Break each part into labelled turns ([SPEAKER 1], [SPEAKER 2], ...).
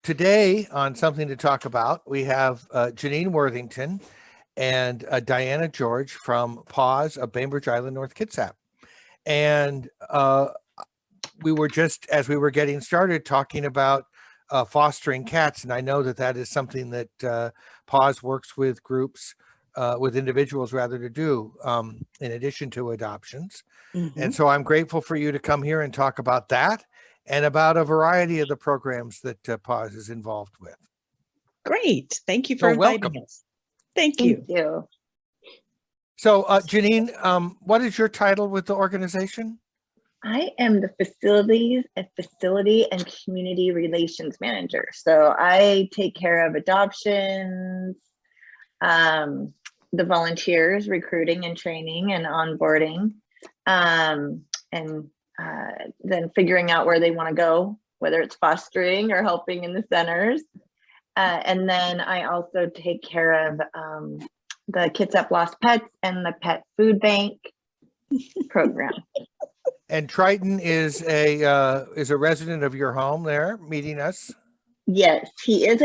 [SPEAKER 1] today on Something to Talk About, we have Jeanine Worthington and Diana George from PAWS of Bainbrige Island, North Kitsap. And we were just, as we were getting started, talking about fostering cats. And I know that that is something that PAWS works with groups, with individuals rather, to do in addition to adoptions. And so I'm grateful for you to come here and talk about that and about a variety of the programs that PAWS is involved with.
[SPEAKER 2] Great. Thank you for inviting us. Thank you.
[SPEAKER 3] Thank you.
[SPEAKER 1] So Jeanine, what is your title with the organization?
[SPEAKER 3] I am the facility and community relations manager. So I take care of adoptions, the volunteers, recruiting and training and onboarding, and then figuring out where they want to go, whether it's fostering or helping in the centers. And then I also take care of the Kitsap Lost Pets and the Pet Food Bank program.
[SPEAKER 1] And Triton is a resident of your home there, meeting us.
[SPEAKER 3] Yes, he is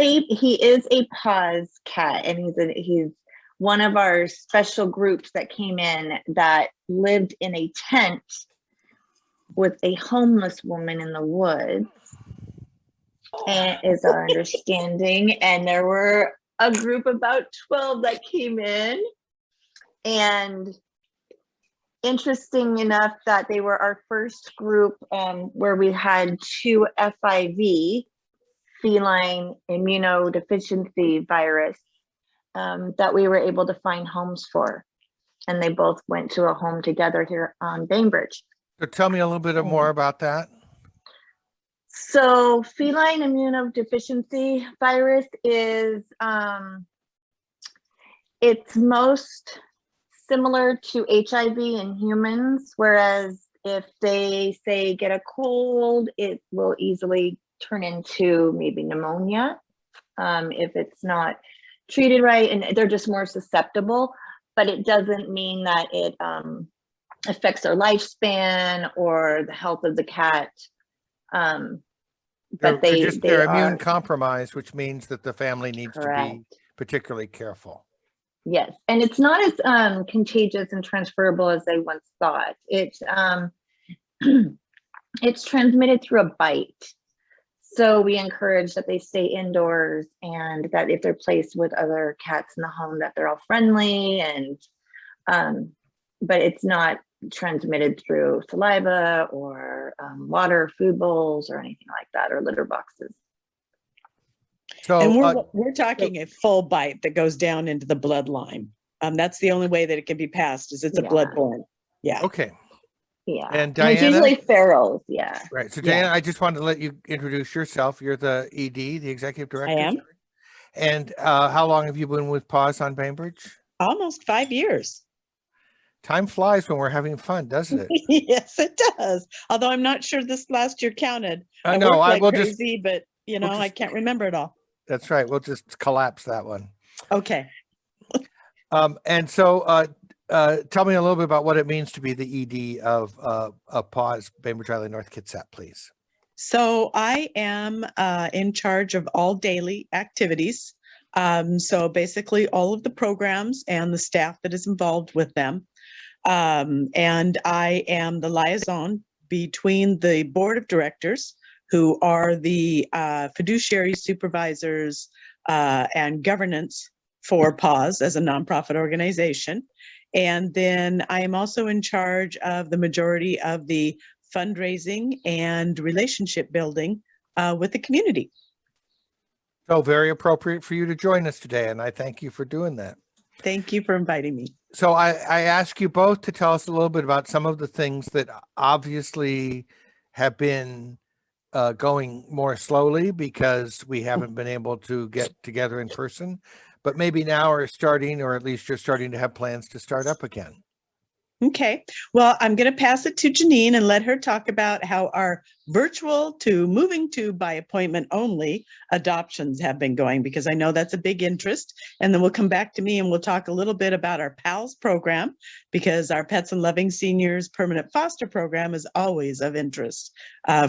[SPEAKER 3] a PAWS cat, and he's one of our special groups that came in that lived in a tent with a homeless woman in the woods, and is our understanding. And there were a group about 12 that came in, and interesting enough that they were our first group where we had 2 FIV, feline immunodeficiency virus, that we were able to find homes for. And they both went to a home together here on Bainbrige.
[SPEAKER 1] So tell me a little bit more about that.
[SPEAKER 3] So feline immunodeficiency virus is, it's most similar to HIV in humans, whereas if they say get a cold, it will easily turn into maybe pneumonia if it's not treated right, and they're just more susceptible. But it doesn't mean that it affects their lifespan or the health of the cat. But
[SPEAKER 1] they're immune compromised, which means that the family needs to be particularly careful.
[SPEAKER 3] Yes, and it's not as contagious and transferable as they once thought. It's it's transmitted through a bite. So we encourage that they stay indoors, and that if they're placed with other cats in the home, that they're all friendly, and but it's not transmitted through saliva or water, food bowls, or anything like that, or litter boxes.
[SPEAKER 1] So
[SPEAKER 2] and we're talking a full bite that goes down into the bloodline. That's the only way that it can be passed, is it's a bloodborne. Yeah.
[SPEAKER 1] Okay.
[SPEAKER 3] Yeah.
[SPEAKER 1] And Diana,
[SPEAKER 3] it's usually ferals. Yeah.
[SPEAKER 1] Right. So Diana, I just wanted to let you introduce yourself. You're the ED, the executive director.
[SPEAKER 2] I am.
[SPEAKER 1] And how long have you been with PAWS on Bainbrige?
[SPEAKER 2] Almost 5 years.
[SPEAKER 1] Time flies when we're having fun, doesn't it?
[SPEAKER 2] Yes, it does. Although I'm not sure this last year counted.
[SPEAKER 1] No, I will
[SPEAKER 2] crazy, but I can't remember it all.
[SPEAKER 1] That's right. We'll just collapse that one.
[SPEAKER 2] Okay.
[SPEAKER 1] And so tell me a little bit about what it means to be the ED of PAWS Bainbrige Island, North Kitsap, please.
[SPEAKER 2] So I am in charge of all daily activities. So basically all of the programs and the staff that is involved with them. And I am the liaison between the board of directors, who are the fiduciary supervisors and governance for PAWS as a nonprofit organization. And then I am also in charge of the majority of the fundraising and relationship building with the community.
[SPEAKER 1] So very appropriate for you to join us today, and I thank you for doing that.
[SPEAKER 2] Thank you for inviting me.
[SPEAKER 1] So I ask you both to tell us a little bit about some of the things that obviously have been going more slowly because we haven't been able to get together in person, but maybe now are starting, or at least you're starting to have plans to start up again.
[SPEAKER 2] Okay, well, I'm going to pass it to Jeanine and let her talk about how our virtual to moving to by appointment only adoptions have been going, because I know that's a big interest. And then we'll come back to me and we'll talk a little bit about our PALS program, because our Pets and Loving Seniors Permanent Foster Program is always of interest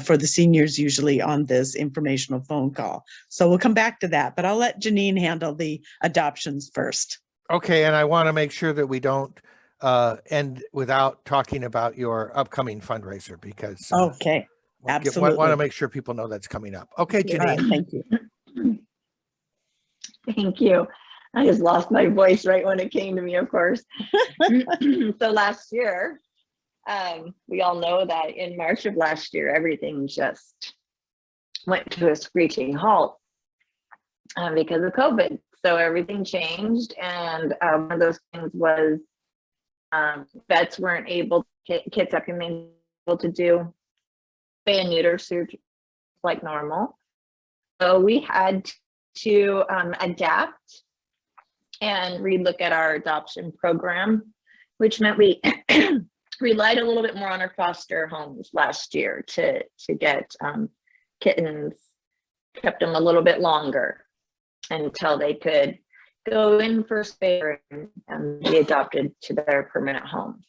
[SPEAKER 2] for the seniors, usually on this informational phone call. So we'll come back to that, but I'll let Jeanine handle the adoptions first.
[SPEAKER 1] Okay, and I want to make sure that we don't end without talking about your upcoming fundraiser, because
[SPEAKER 2] Okay,
[SPEAKER 1] want to
[SPEAKER 2] absolutely.
[SPEAKER 1] make sure people know that's coming up. Okay,
[SPEAKER 3] Yeah.
[SPEAKER 2] All right,
[SPEAKER 1] Jeanine.
[SPEAKER 2] thank you.
[SPEAKER 3] Thank you. I just lost my voice right when it came to me, of course. So last year, we all know that in March of last year, everything just went to a screeching halt because of COVID. So everything changed, and one of those things was vets weren't able, Kitsap being able to do spay and neuter surgery like normal. So we had to adapt and relook at our adoption program, which meant we relied a little bit more on our foster homes last year to get kittens, kept them a little bit longer until they could go in for spay and be adopted to their permanent homes.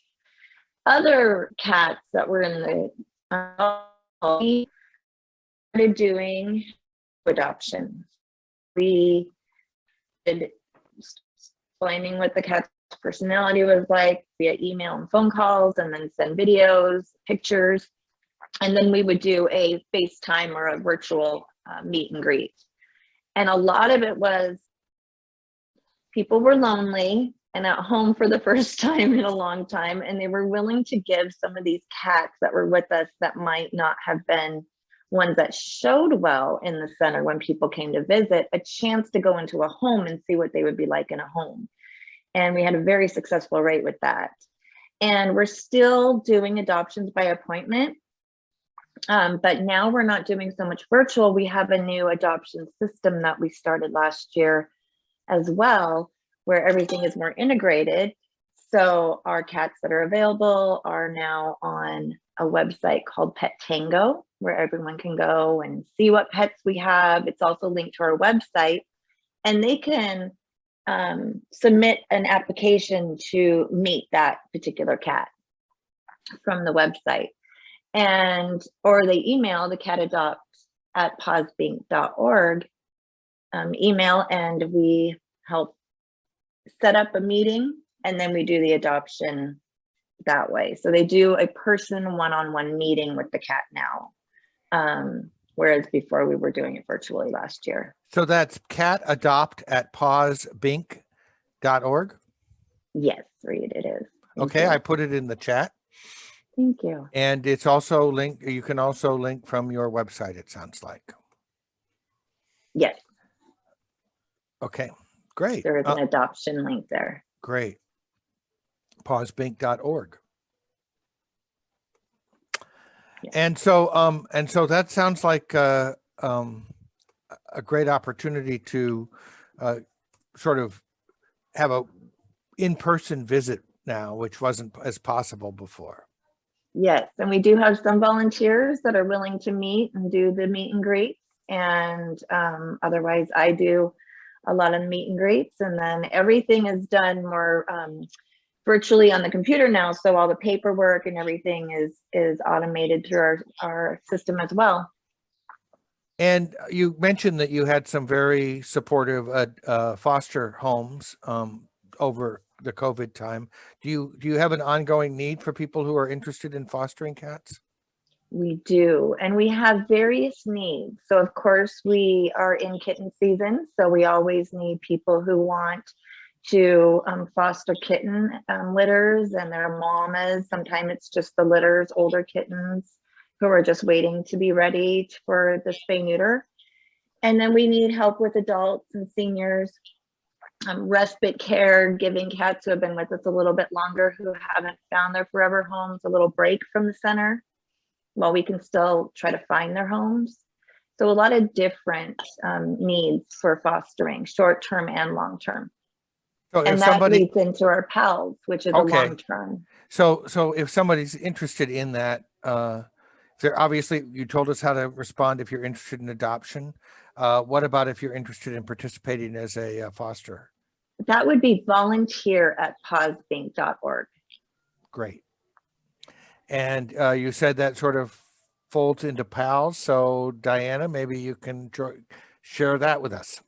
[SPEAKER 3] Other cats that were in the we started doing adoptions. We did explaining what the cat's personality was like via email and phone calls, and then send videos, pictures, and then we would do a FaceTime or a virtual meet and greet. And a lot of it was people were lonely and at home for the first time in a long time, and they were willing to give some of these cats that were with us that might not have been ones that showed well in the center when people came to visit, a chance to go into a home and see what they would be like in a home. And we had a very successful rate with that. And we're still doing adoptions by appointment, but now we're not doing so much virtual. We have a new adoption system that we started last year as well, where everything is more integrated. So our cats that are available are now on a website called Pet Tango, where everyone can go and see what pets we have. It's also linked to our website, and they can submit an application to meet that particular cat from the website, and or they email the catadopt at pawsbank.org email, and we help set up a meeting, and then we do the adoption that way. So they do a person one-on-one meeting with the cat now, whereas before we were doing it virtually last year.
[SPEAKER 1] So that's catadopt at pawsbank.org.
[SPEAKER 3] Yes, read it is.
[SPEAKER 1] Okay, I put it in the chat.
[SPEAKER 3] Thank you.
[SPEAKER 1] And it's also linked. You can also link from your website, it sounds like.
[SPEAKER 3] Yes.
[SPEAKER 1] Okay, great.
[SPEAKER 3] There is an adoption link there.
[SPEAKER 1] Great. pawsbank.org.
[SPEAKER 3] Yeah.
[SPEAKER 1] And so that sounds like a great opportunity to sort of have a in-person visit now, which wasn't as possible before.
[SPEAKER 3] Yes, and we do have some volunteers that are willing to meet and do the meet and greets, and otherwise I do a lot of meet and greets, and then everything is done more virtually on the computer now, so all the paperwork and everything is automated through our system as well.
[SPEAKER 1] And you mentioned that you had some very supportive foster homes over the COVID time. Do you have an ongoing need for people who are interested in fostering cats?
[SPEAKER 3] We do, and we have various needs. So of course we are in kitten season, so we always need people who want to foster kitten litters, and their mamas. Sometimes it's just the litters, older kittens who are just waiting to be ready for the spay neuter. And then we need help with adults and seniors, respite care, giving cats who have been with us a little bit longer, who haven't found their forever homes, a little break from the center while we can still try to find their homes. So a lot of different needs for fostering, short-term and long-term.
[SPEAKER 1] So if
[SPEAKER 3] And that
[SPEAKER 1] somebody,
[SPEAKER 3] leads into our PALs, which is a
[SPEAKER 1] okay.
[SPEAKER 3] long term.
[SPEAKER 1] So if somebody's interested in that, they're obviously, you told us how to respond if you're interested in adoption. What about if you're interested in participating as a foster?
[SPEAKER 3] That would be volunteer@pawsbank.org.
[SPEAKER 1] Great. And you said that sort of folds into PALS. So Diana, maybe you can share that with us.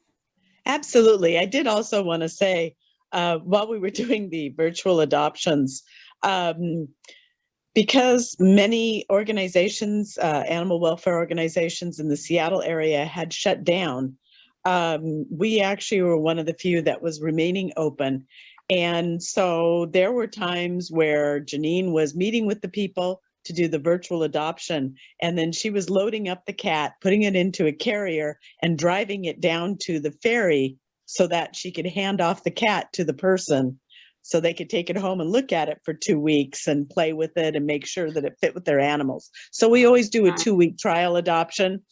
[SPEAKER 2] Absolutely. I did also want to say, while we were doing the virtual adoptions, because many organizations, animal welfare organizations in the Seattle area had shut down, we actually were one of the few that was remaining open. And so there were times where Jeanine was meeting with the people to do the virtual adoption, and then she was loading up the cat, putting it into a carrier, and driving it down to the ferry so that she could hand off the cat to the person so they could take it home and look at it for 2 weeks and play with it and make sure that it fit with their animals. So we always do a 2-week trial adoption.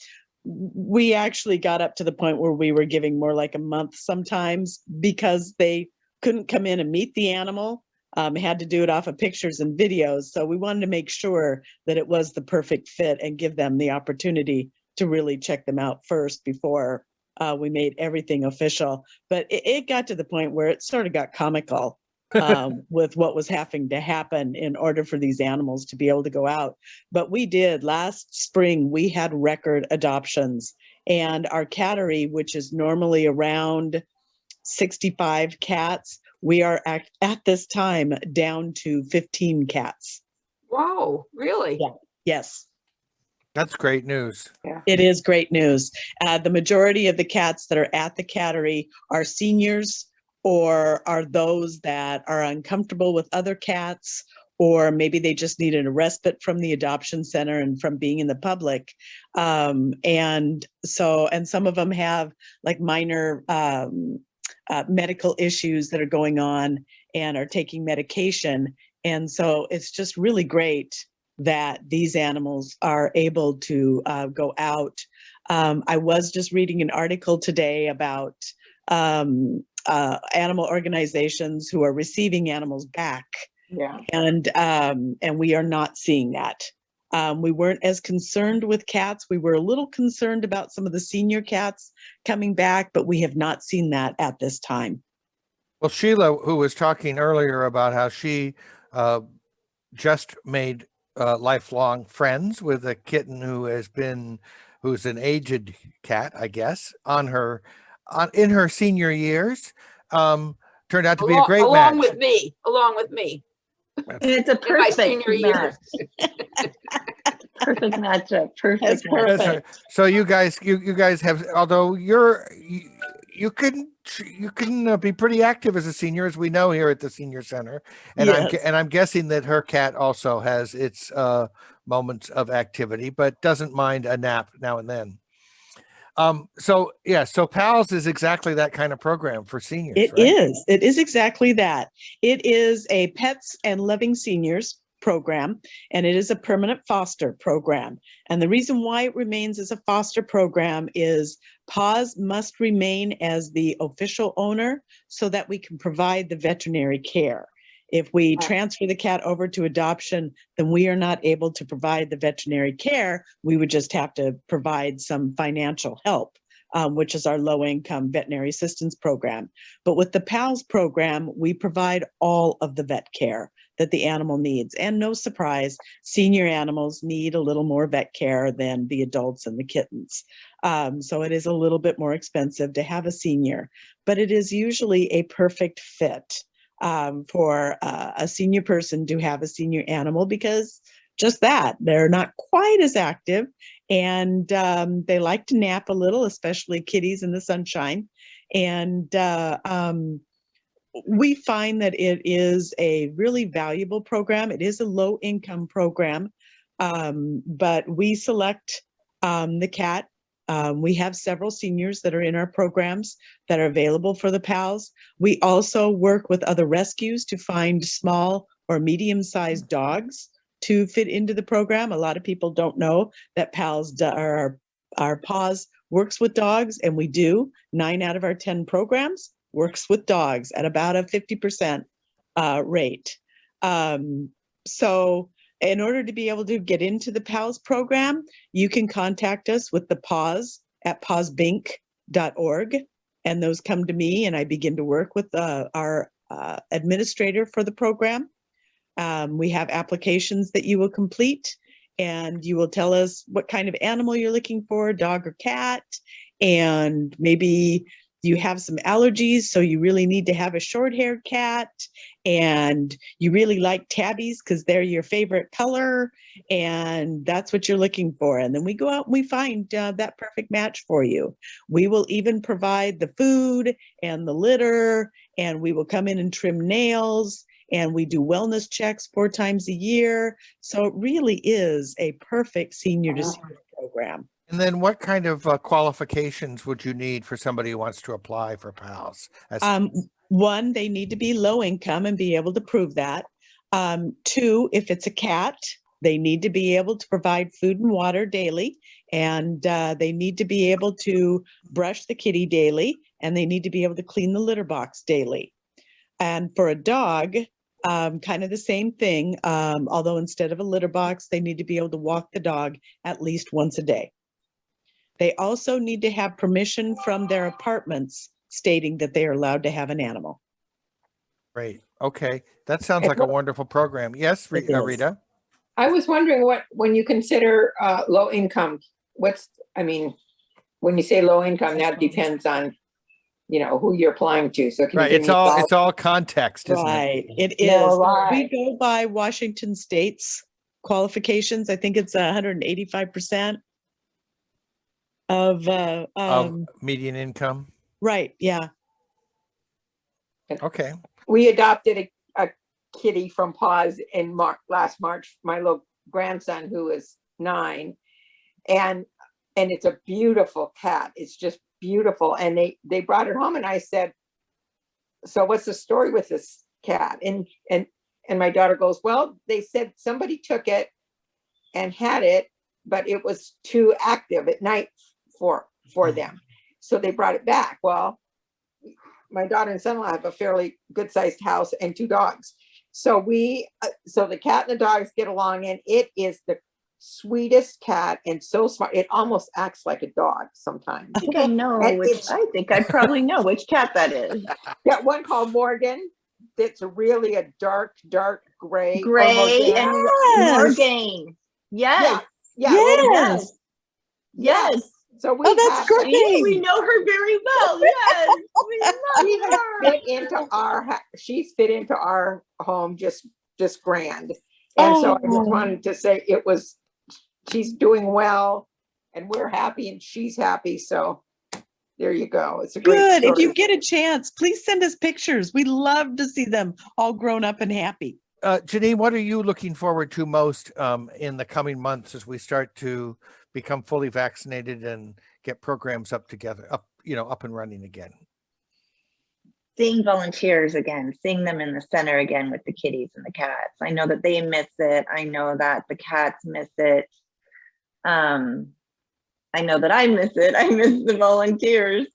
[SPEAKER 2] We actually got up to the point where we were giving more like a month sometimes because they couldn't come in and meet the animal, had to do it off of pictures and videos. So we wanted to make sure that it was the perfect fit and give them the opportunity to really check them out first before we made everything official. But it got to the point where it sort of got comical with what was having to happen in order for these animals to be able to go out. But we did last spring, we had record adoptions, and our cattery, which is normally around 65 cats, we are at this time down to 15 cats.
[SPEAKER 4] Wow, really?
[SPEAKER 2] Yeah. Yes.
[SPEAKER 1] That's great news.
[SPEAKER 4] Yeah.
[SPEAKER 2] It is great news. The majority of the cats that are at the cattery are seniors, or are those that are uncomfortable with other cats, or maybe they just needed a respite from the adoption center and from being in the public. And some of them have like minor medical issues that are going on and are taking medication. And so it's just really great that these animals are able to go out. I was just reading an article today about animal organizations who are receiving animals back.
[SPEAKER 4] Yeah.
[SPEAKER 2] And we are not seeing that. We weren't as concerned with cats. We were a little concerned about some of the senior cats coming back, but we have not seen that at this time.
[SPEAKER 1] Well, Sheila, who was talking earlier about how she just made lifelong friends with a kitten who's an aged cat, I guess, in her senior years, turned out to be a great match.
[SPEAKER 4] Along with me.
[SPEAKER 3] And it's a
[SPEAKER 4] In my
[SPEAKER 3] perfect
[SPEAKER 4] senior
[SPEAKER 3] match.
[SPEAKER 4] years.
[SPEAKER 3] Perfect matchup.
[SPEAKER 2] That's
[SPEAKER 3] Perfect. matchup.
[SPEAKER 2] perfect.
[SPEAKER 1] So you guys have, although you can be pretty active as a senior, as we know here at the senior center, and
[SPEAKER 2] Yes.
[SPEAKER 1] I'm guessing that her cat also has its moments of activity, but doesn't mind a nap now and then. So PALS is exactly that kind of program for seniors.
[SPEAKER 2] It
[SPEAKER 1] right?
[SPEAKER 2] is. It is exactly that. It is a Pets and Loving Seniors program, and it is a permanent foster program. And the reason why it remains as a foster program is PAWS must remain as the official owner so that we can provide the veterinary care. If we transfer the cat over to adoption, then we are not able to provide the veterinary care. We would just have to provide some financial help, which is our low-income veterinary assistance program. But with the PALS program, we provide all of the vet care that the animal needs. And no surprise, senior animals need a little more vet care than the adults and the kittens. So it is a little bit more expensive to have a senior, but it is usually a perfect fit for a senior person to have a senior animal, because just that, they're not quite as active, and they like to nap a little, especially kitties in the sunshine. And we find that it is a really valuable program. It is a low income program, but we select the cat. We have several seniors that are in our programs that are available for the PALS. We also work with other rescues to find small or medium-sized dogs to fit into the program. A lot of people don't know that PALS, our PAWS works with dogs, and we do. 9 out of our 10 programs works with dogs at about a 50% rate. So in order to be able to get into the PAWS program, you can contact us with the PAWS at pawsbank.org. And those come to me, and I begin to work with our administrator for the program. We have applications that you will complete, and you will tell us what kind of animal you're looking for, dog or cat, and maybe you have some allergies, so you really need to have a short-haired cat, and you really like tabbies because they're your favorite color, and that's what you're looking for. And then we go out and we find that perfect match for you. We will even provide the food and the litter, and we will come in and trim nails, and we do wellness checks 4 times a year. So it really is a perfect senior to senior program.
[SPEAKER 1] And then what kind of qualifications would you need for somebody who wants to apply for PALS?
[SPEAKER 2] One, they need to be low income and be able to prove that. 2, if it's a cat, they need to be able to provide food and water daily, and they need to be able to brush the kitty daily, and they need to be able to clean the litter box daily. And for a dog, kind of the same thing, although instead of a litter box, they need to be able to walk the dog at least once a day. They also need to have permission from their apartments stating that they are allowed to have an animal.
[SPEAKER 1] Great. Okay. That sounds like a wonderful program. Yes,
[SPEAKER 2] It is.
[SPEAKER 1] Rita?
[SPEAKER 4] I was wondering when you consider low income, when you say low income, that depends on, who you're applying to. So can you
[SPEAKER 1] Right.
[SPEAKER 4] give
[SPEAKER 1] It's
[SPEAKER 4] me
[SPEAKER 1] all context, isn't it?
[SPEAKER 2] Right, it is.
[SPEAKER 4] No, right.
[SPEAKER 2] We go by Washington State's qualifications. I think it's 185% of
[SPEAKER 1] Median income.
[SPEAKER 2] right, yeah.
[SPEAKER 1] Okay.
[SPEAKER 4] We adopted a kitty from PAWS in last March, my little grandson who is 9, and it's a beautiful cat. It's just beautiful. And they brought it home, and I said, so what's the story with this cat? And my daughter goes, well, they said somebody took it and had it, but it was too active at night for them, so they brought it back. Well, my daughter and son-in-law have a fairly good-sized house and 2 dogs, so so the cat and the dogs get along, and it is the sweetest cat and so smart. It almost acts like a dog sometimes.
[SPEAKER 3] I think I know I think I probably know which cat that is.
[SPEAKER 4] Got one called Morgan. That's really a dark gray.
[SPEAKER 3] Gray and
[SPEAKER 2] Yes.
[SPEAKER 3] Morgan. Yes.
[SPEAKER 4] Yeah.
[SPEAKER 2] Yes.
[SPEAKER 3] Yes.
[SPEAKER 4] So we
[SPEAKER 2] that's
[SPEAKER 4] have-
[SPEAKER 2] great.
[SPEAKER 3] We know her very well. Yes. We
[SPEAKER 4] she
[SPEAKER 3] love
[SPEAKER 4] has
[SPEAKER 3] her.
[SPEAKER 4] fit into she's fit into our home just grand. And so I just wanted to say she's doing well, and we're happy and she's happy. So there you go. It's a great
[SPEAKER 2] Good.
[SPEAKER 4] story.
[SPEAKER 2] If you get a chance, please send us pictures. We love to see them all grown up and happy.
[SPEAKER 1] Jeanine, what are you looking forward to most in the coming months as we start to become fully vaccinated and get programs up and running again?
[SPEAKER 3] Seeing volunteers again, seeing them in the center again with the kitties and the cats. I know that they miss it. I know that the cats miss it. I know that I miss it. I miss the volunteers.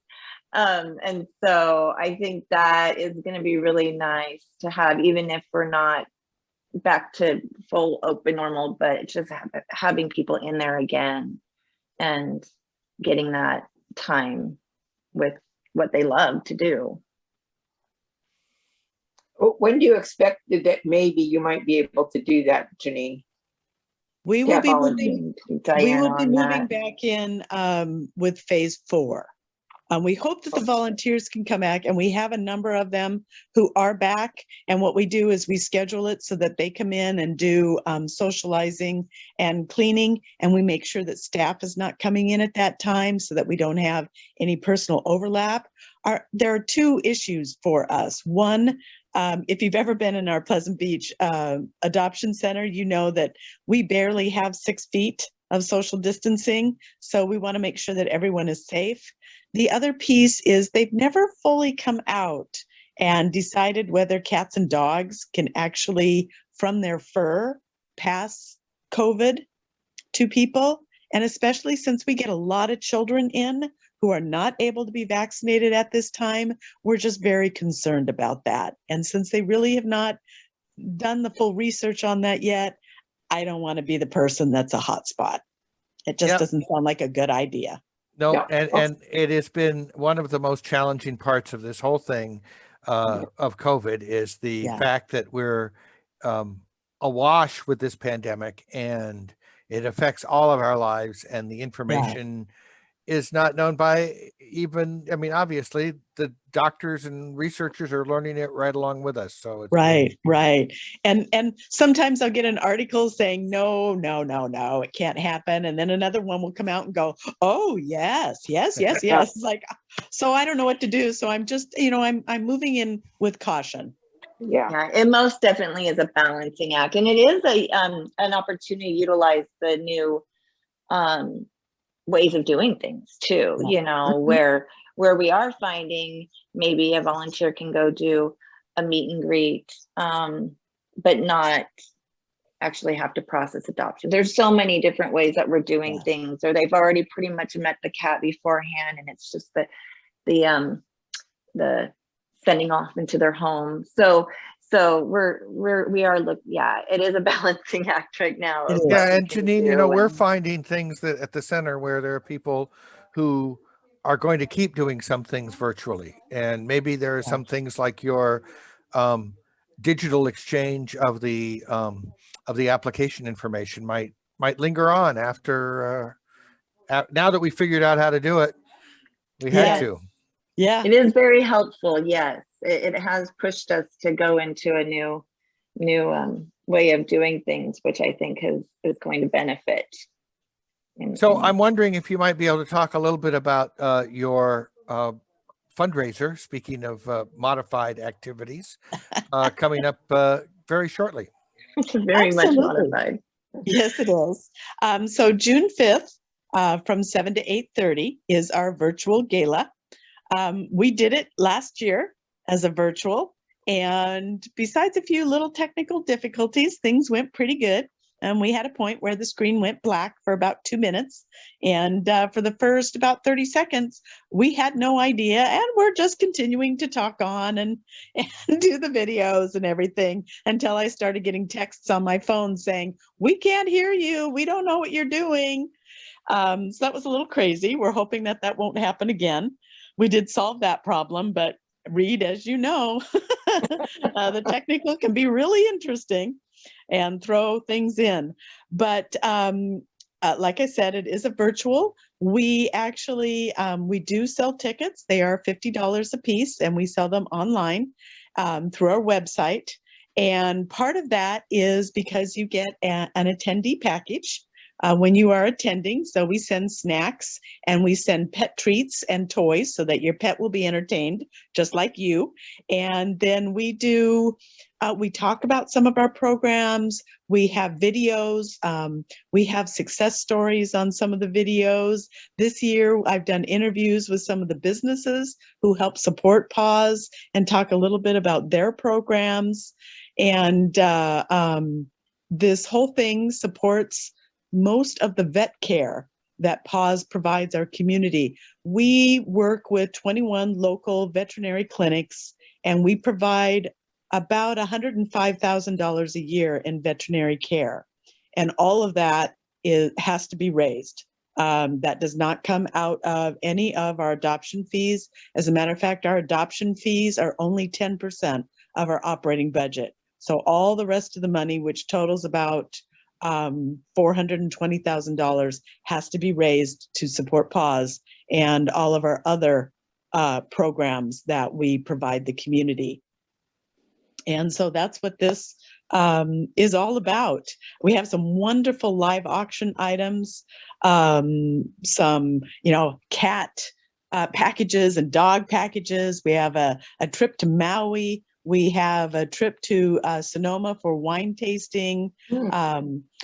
[SPEAKER 3] And so I think that is going to be really nice to have, even if we're not back to full open normal, but just having people in there again and getting that time with what they love to do.
[SPEAKER 4] When do you expect that maybe you might be able to do that, Jeanine?
[SPEAKER 2] We will be moving. We will be moving
[SPEAKER 3] back.
[SPEAKER 2] back in with phase 4. We hope that the volunteers can come back, and we have a number of them who are back. And what we do is we schedule it so that they come in and do socializing and cleaning, and we make sure that staff is not coming in at that time so that we don't have any personal overlap. There are 2 issues for us. One, if you've ever been in our Pleasant Beach adoption center, you know that we barely have 6 feet of social distancing. So we want to make sure that everyone is safe. The other piece is they've never fully come out and decided whether cats and dogs can actually, from their fur, pass COVID to people. And especially since we get a lot of children in who are not able to be vaccinated at this time. We're just very concerned about that. And since they really have not done the full research on that yet, I don't want to be the person that's a hotspot. It just
[SPEAKER 1] Yep.
[SPEAKER 2] doesn't sound like a good idea.
[SPEAKER 1] No,
[SPEAKER 4] Yeah.
[SPEAKER 1] and it has been one of the most challenging parts of this whole thing of COVID is the
[SPEAKER 2] Yeah.
[SPEAKER 1] fact that we're awash with this pandemic and it affects all of our lives, and the information is not known by even, I mean, obviously the doctors and researchers are learning it right along with us. So it's been-
[SPEAKER 2] Right. And sometimes I'll get an article saying, no, it can't happen. And then another one will come out and go, oh, yes. It's like, so I don't know what to do. So I'm just, I'm moving in with caution.
[SPEAKER 4] Yeah.
[SPEAKER 3] Yeah, it most definitely is a balancing act, and it is an opportunity to utilize the new ways of doing things too.
[SPEAKER 2] Yeah.
[SPEAKER 3] You know,
[SPEAKER 2] Mhm.
[SPEAKER 3] where we are finding maybe a volunteer can go do a meet and greet, but not actually have to process adoption. There's so many different ways that we're doing
[SPEAKER 2] Yeah.
[SPEAKER 3] things, or they've already pretty much met the cat beforehand, and it's just the sending off into their home. So we are it is a balancing act right now.
[SPEAKER 2] It
[SPEAKER 3] of
[SPEAKER 2] is.
[SPEAKER 3] what
[SPEAKER 1] Yeah,
[SPEAKER 3] we
[SPEAKER 1] and
[SPEAKER 3] can
[SPEAKER 1] Janine,
[SPEAKER 3] do
[SPEAKER 1] we're
[SPEAKER 3] and-
[SPEAKER 1] finding things that at the center where there are people who are going to keep doing some things virtually, and maybe there are some things like your digital exchange of the application information might linger on after now that we figured out how to do it. We had
[SPEAKER 2] Yeah.
[SPEAKER 1] to.
[SPEAKER 2] Yeah.
[SPEAKER 3] It is very helpful. Yes, it has pushed us to go into a new way of doing things, which I think is going to benefit.
[SPEAKER 1] So I'm wondering if you might be able to talk a little bit about your fundraiser, speaking of modified activities, coming up very shortly.
[SPEAKER 3] It's very much
[SPEAKER 2] Absolutely.
[SPEAKER 3] modified.
[SPEAKER 2] Yes, it is. So June 5th, from 7 to 8:30 is our virtual gala. We did it last year as a virtual, and besides a few little technical difficulties, things went pretty good. And we had a point where the screen went black for about 2 minutes. And for the first about 30 seconds, we had no idea. And we're just continuing to talk on and do the videos and everything until I started getting texts on my phone saying, we can't hear you. We don't know what you're doing. So that was a little crazy. We're hoping that that won't happen again. We did solve that problem, but Reed, as you know, the technical can be really interesting and throw things in. But like I said, it is a virtual. We actually, we do sell tickets. They are $50 a piece, and we sell them online through our website. And part of that is because you get an attendee package when you are attending. So we send snacks and we send pet treats and toys so that your pet will be entertained just like you. And then we do, we talk about some of our programs. We have videos. We have success stories on some of the videos. This year, I've done interviews with some of the businesses who help support PAWS and talk a little bit about their programs. And this whole thing supports most of the vet care that PAWS provides our community. We work with 21 local veterinary clinics, and we provide about $105,000 a year in veterinary care. And all of that has to be raised. That does not come out of any of our adoption fees. As a matter of fact, our adoption fees are only 10% of our operating budget. So all the rest of the money, which totals about $420,000, has to be raised to support PAWS and all of our other programs that we provide the community. And so that's what this is all about. We have some wonderful live auction items, some, cat packages and dog packages. We have a trip to Maui. We have a trip to Sonoma for wine tasting.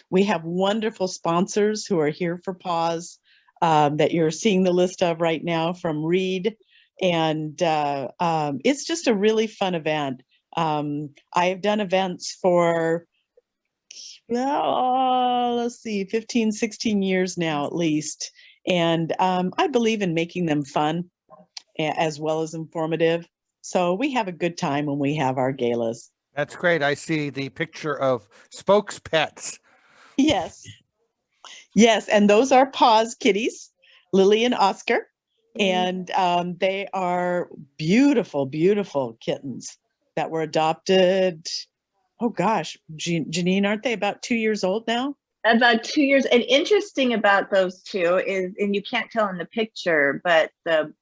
[SPEAKER 2] We have wonderful sponsors who are here for PAWS that you're seeing the list of right now from Reed. And it's just a really fun event. I have done events for, let's see, 15, 16 years now at least. And I believe in making them fun as well as informative. So we have a good time when we have our galas.
[SPEAKER 1] That's great. I see the picture of spokes pets.
[SPEAKER 2] Yes. Yes. And those are PAWS kitties, Lily and Oscar. And they are beautiful, beautiful kittens that were adopted. Oh gosh, Jeanine, aren't they about 2 years old now?
[SPEAKER 3] About 2 years. And interesting about those two is, and you can't tell in the picture, but the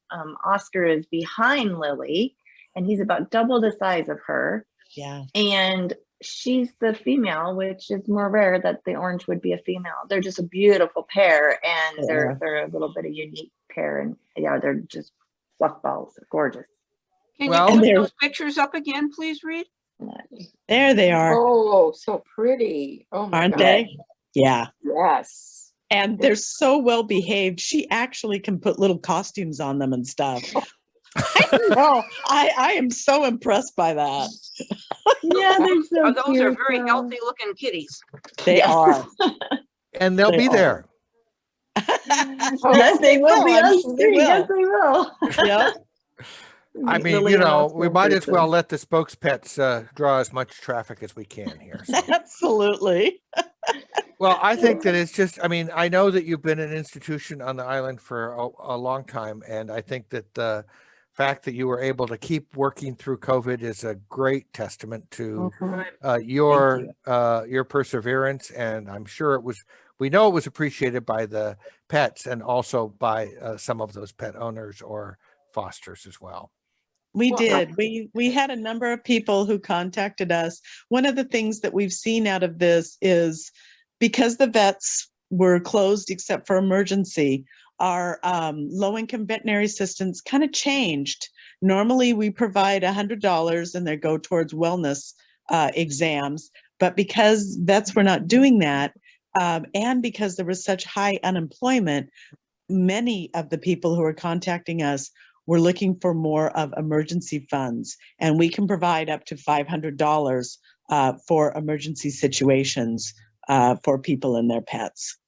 [SPEAKER 3] Oscar is behind Lily, and he's about double the size of her.
[SPEAKER 2] Yeah.
[SPEAKER 3] And she's the female, which is more rare that the orange would be a female. They're just a beautiful pair, and they're a little bit of unique pair, and yeah, they're just fluff balls. They're gorgeous.
[SPEAKER 5] Can
[SPEAKER 1] Well-
[SPEAKER 5] you put those pictures up again, please, Reed?
[SPEAKER 2] There they are.
[SPEAKER 4] Oh, so pretty. Oh my
[SPEAKER 2] Aren't
[SPEAKER 4] God.
[SPEAKER 2] they? Yeah.
[SPEAKER 4] Yes.
[SPEAKER 2] And they're so well behaved. She actually can put little costumes on them and stuff. I know. I am so impressed by that.
[SPEAKER 3] Yeah, they're so
[SPEAKER 5] Oh, those are
[SPEAKER 3] cute,
[SPEAKER 5] very
[SPEAKER 3] though.
[SPEAKER 5] healthy looking kitties.
[SPEAKER 2] They
[SPEAKER 3] Yes.
[SPEAKER 2] are.
[SPEAKER 1] And they'll
[SPEAKER 2] They
[SPEAKER 1] be
[SPEAKER 2] are.
[SPEAKER 1] there.
[SPEAKER 3] Yes, they will be
[SPEAKER 2] I'm
[SPEAKER 3] on
[SPEAKER 2] sure they
[SPEAKER 3] screen. Yes,
[SPEAKER 2] will.
[SPEAKER 3] they will.
[SPEAKER 2] Yep.
[SPEAKER 1] I mean,
[SPEAKER 3] Lily
[SPEAKER 1] you
[SPEAKER 3] and
[SPEAKER 1] know,
[SPEAKER 3] Oscar
[SPEAKER 1] we
[SPEAKER 3] in
[SPEAKER 1] might as well
[SPEAKER 3] person.
[SPEAKER 1] let the spokes pets draw as much traffic as we can here. So.
[SPEAKER 2] Absolutely.
[SPEAKER 1] Well, I think that it's just, I mean, I know that you've been an institution on the island for a long time. And I think that the fact that you were able to keep working through COVID is a great testament to your perseverance. And I'm sure we know it was appreciated by the pets and also by some of those pet owners or fosters as well.
[SPEAKER 2] We
[SPEAKER 4] Well,
[SPEAKER 2] did. We had a number of people who contacted us. One of the things that we've seen out of this is because the vets were closed except for emergency, our low-income veterinary assistants kind of changed. Normally, we provide $100 and they go towards wellness exams. But because vets were not doing that, and because there was such high unemployment, many of the people who are contacting us were looking for more of emergency funds, and we can provide up to $500 for emergency situations for people and their pets.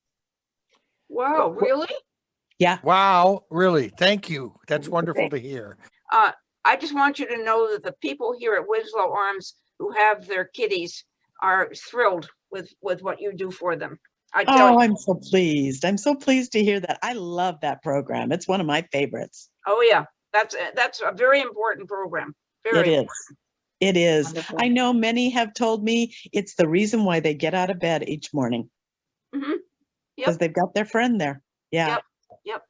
[SPEAKER 5] Wow, really?
[SPEAKER 2] Yeah.
[SPEAKER 1] Wow, really? Thank you. That's wonderful to hear.
[SPEAKER 5] I just want you to know that the people here at Winslow Arms who have their kitties are thrilled with what you do for them. I tell
[SPEAKER 2] Oh,
[SPEAKER 5] you.
[SPEAKER 2] I'm so pleased. I'm so pleased to hear that. I love that program. It's one of my favorites.
[SPEAKER 5] Oh yeah, that's a very important program. Very
[SPEAKER 2] It is.
[SPEAKER 5] important.
[SPEAKER 2] It is.
[SPEAKER 3] Wonderful.
[SPEAKER 2] I know many have told me it's the reason why they get out of bed each morning,
[SPEAKER 5] Mhm.
[SPEAKER 2] because
[SPEAKER 5] Yep.
[SPEAKER 2] they've got their friend there. Yeah.
[SPEAKER 5] Yep.